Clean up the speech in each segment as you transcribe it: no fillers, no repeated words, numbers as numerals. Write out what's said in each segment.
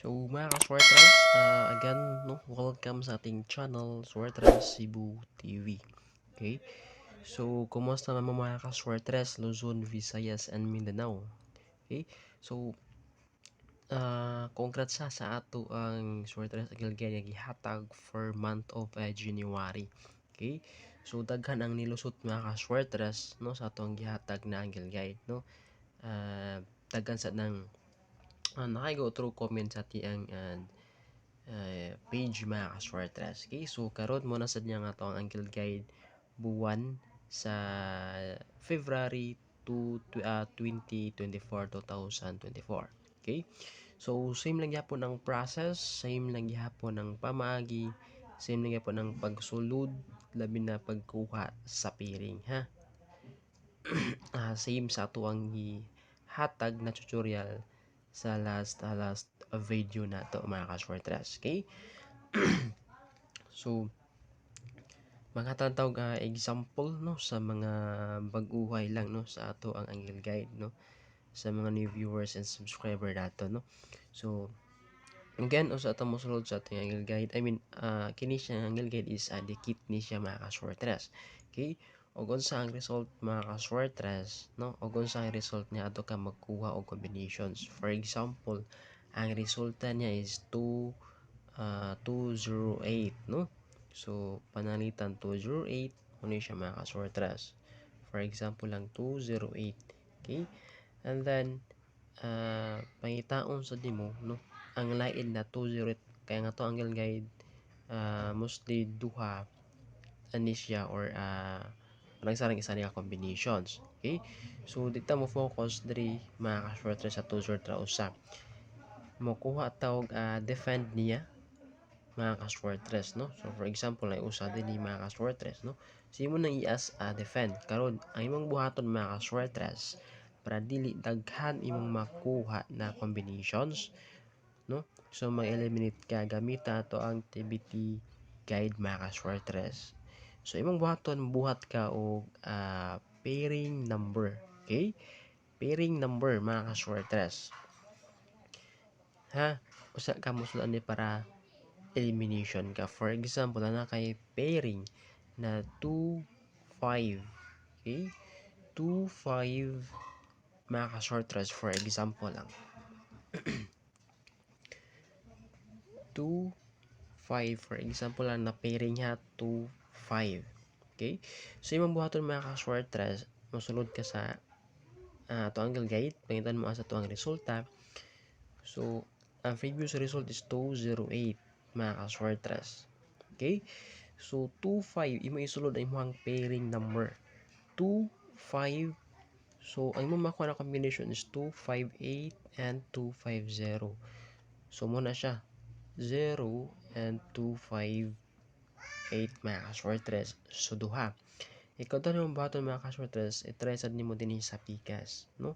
So mga ka-Swartres, again, no, welcome sa ating channel, Swartres Cebu TV. Okay? So, kumusta naman mga ka-Swartres, Luzon, Visayas, and Mindanao? Okay? So, congrats sa ato ang Swartres Agilgay nga gihatag for month of January. Okay? So, daghan ang nilusot mga ka-Swartres, no, sa ato ang gihatag na Agilgay, no? Daghan sa nang nakaigo through comment sa tiyang page mga ka-Swartres. Okay, so karon mo na sad niya nga to ang Uncle Guide buwan sa February 2024. Okay, so same lang gyapon ang process, same lang gyapon ang pamaagi, same lang gyapon ang pagsulod, labi na pagkuha sa piring ha. Same sa ato ang hatag na tutorial sa last video na to mga ka-Swartres. Okay, so mga tantawg example no sa mga baguhay lang no sa ato ang Angle Guide no sa mga new viewers and subscriber nato no. So again usa ta mosulod sa ating Angle Guide, I mean kini siya Angle Guide is dikit ni siya mga ka-Swartres. Okay, ug unsa ang result mga ka-Swartres no, ug unsa ang result niya ato ka magkuha og combinations. For example, ang resulta niya is 208 no. So panalitan 208 kuno siya mga ka-Swartres. For example lang 208. Okay, and then pangitaon sa dimo no ang lain na 208 kaya nga to Angle Guide mostly duha ani siya or nagsarang isa niya combinations. Okay, so dito mo focus diri mga ka-Swartres sa 208 ra usa mokuha tawag defend niya mga ka-Swartres no. So for example ay usa din ni mga ka-Swartres no, simo nang i-as defend karon ang imong buhaton mga ka-Swartres para dili daghan imong makuha na combinations no. So mag-eliminate ka gamita ato ang activity guide mga ka-Swartres. So imong buhat ka og pairing number. Okay, pairing number mga ka-Swartres ha, usa ka mosulan ni para elimination ka. For example, na kay pairing na 2 5. Okay, 2 5 mga ka-Swartres, for example lang 2 5 for example lang na pairing ha 2 5. Okay, so imong buhaton mga ka-Swartres mosulod ka sa to Angle Guide, pangitan mo sa tuang resulta. So ang previous result is 208 mga ka-Swartres. Okay, so 2 5 imo isulod ang imong pairing number 2 5. So ang imong makuha na combination is 2 5 8 and 2 5 0. So muna siya 0 and 2 5 8 mga ka-Swartres. So duha ikaw to yung baton mga ka-Swartres, i-try sad nimo dinhi sa pikas no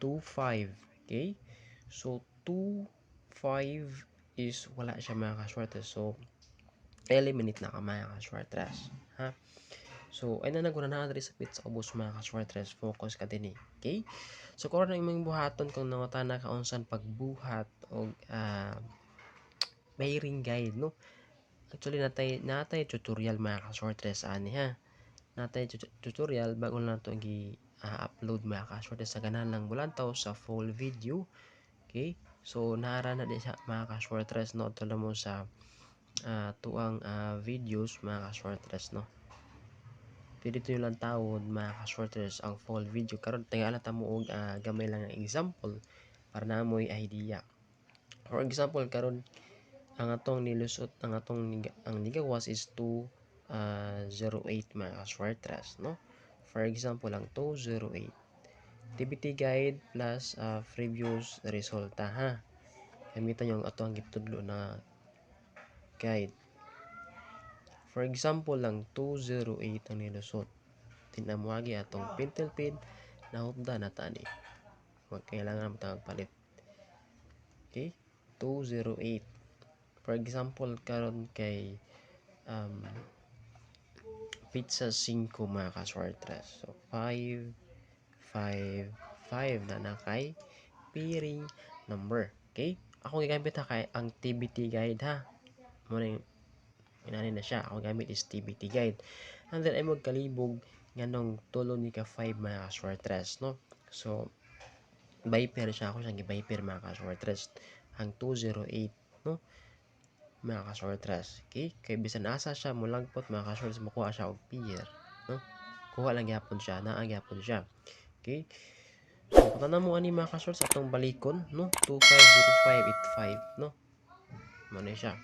2 5. Okay, so 2 5 is wala siya mga ka-Swartres, so eliminate na ka mga ka-Swartres ha. So ay na naguna na diri sa pizza ubos mga ka-Swartres, focus ka dinhi. Okay, so kung ano imong buhaton kung nangutana ka unsan pagbuhat og pairing guide no. Actually natay tutorial mga ka-Swartres ani ha, natay tutorial bago lang to upload mga ka-Swartres sa ganahan lang bulantaw sa full video. Okay, so naara na din sa mga ka-Swartres no to mo sa tuang videos mga ka-Swartres no. Pwede ito yung lang tawon mga ka-Swartres ang full video karon tingala ta mo og gamay lang nga example para namoy idea. For example karon ang atong nilusot ang nigawas is 208 mga ka-Swartres no. For example ang 208 activity guide plus previous resulta ha. Gamitan yung ato ang gitudlo na guide. For example lang 208 ang nilusot. Tinamuagi atong pentel pin nahubda na tani. Wag kailangan matang palit. Okay? 208. For example karon kay pizza 5 mga ka-swartres. So 5 5 5 na nakay pairing number. Okay? Ako gigamit ha kay ang TBT guide ha. Muna yung inani na siya. Ako gamit is TBT guide. And then ay magkalibog nganong tulo ni ka 5 mga ka-swartres, no? So by pair siya ako siyang gi-by pair mga ka-swartres. Ang 208, no? Mga ka-swartres. Okay? Kay bisan asa siya mulagpot mga ka-swartres makuha siya og pair, no? Kuha lang gyapon siya, naa gyapon siya. Okay? So, kung tanan mo ani mga ka-shorts atong balikon, no? 250585, no? Mano siya.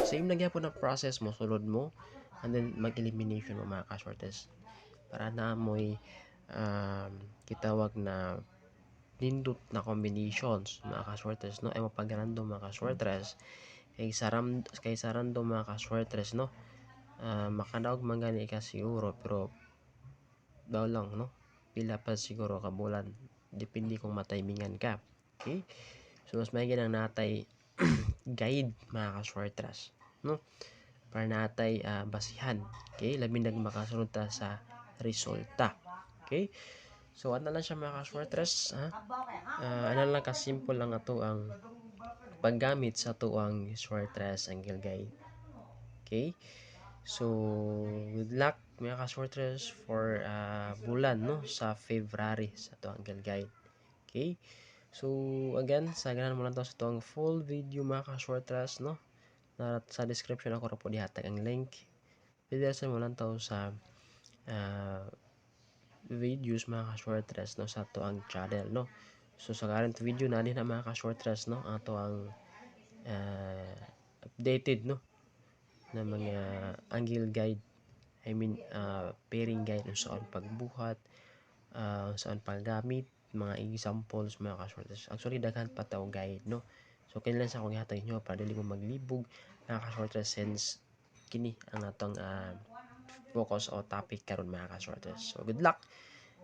Same na gyapon ang process mo, sulod mo, and then mag-elimination mo mga ka-shorts. Para na mo'y kitawag na nindot na combinations mga ka-shorts, no? Ay mapag-random mga ka-shorts. Kay sa random mga ka-shorts, no? Makadaog man gani ka siguro, pero daw lang, no? Pila pa siguro ka bulan, depende kung matimingan ka. Okay? So mas may ginang natay guide mga ka-swartras, no? Para natay basihan. Okay? Labi makasunod ta sa resulta. Okay? So ano lang siya mga ka-swartras, ha? Ano lang ka-simple lang ato ang paggamit sa tuang swartras angle guide. Okay? So, good luck mga ka-swarters for bulan, no? Sa February sa to angle guide. Okay? So, again, sagaran mo lang to sa to ang full video mga ka-swarters, no? Na sa description ako ra po dihatag ang link. Pwede sa mo lang to sa videos mga ka-swarters, no? Sa to ang channel, no? So, sa current video na din na mga ka-swarters, no? Ato ang updated, no? Na mga angle guide, pairing guide kung saan pagbuhat, saan paggamit, mga examples, mga ka-shorters. Actually, daghan pa tao guide, no? So, kailan sa akong ihatag nyo para dili mo maglibog, mga ka-shorters, since kini ang atong focus o topic karon mga ka-shorters. So, good luck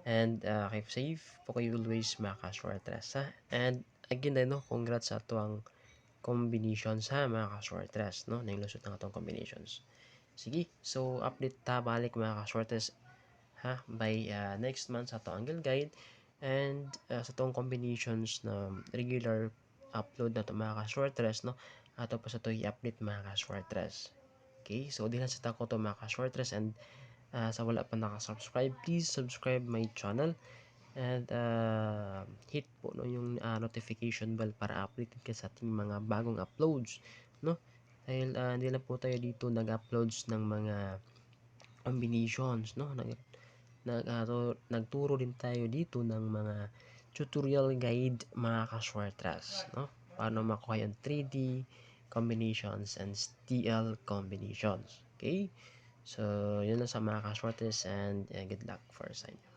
and keep safe po kayo always mga ka-shorters, ha? And again, no, congrats sa atong combinations ha mga ka-shorters, no? Nailusot ng atong combinations. Sige, so update ta balik mga ka-shorters ha by next month sa to angle guide and sa tong combinations na regular upload na to mga ka-shorters, no? Ato pa sa to i-update mga ka-shorters. Okay, so di lang sa tako to mga ka-shorters and sa wala pa naka-subscribe, please subscribe my channel and hit po no yung notification bell para updated ka sa ating mga bagong uploads, no? Dahil hindi lang po tayo dito nag-uploads ng mga combinations, no? Nagturo din tayo dito ng mga tutorial guide mga ka-swartras, no? Paano makuha yung 3D combinations and STL combinations. Okay? So, yun lang sa mga ka-swartras and good luck for sa inyo.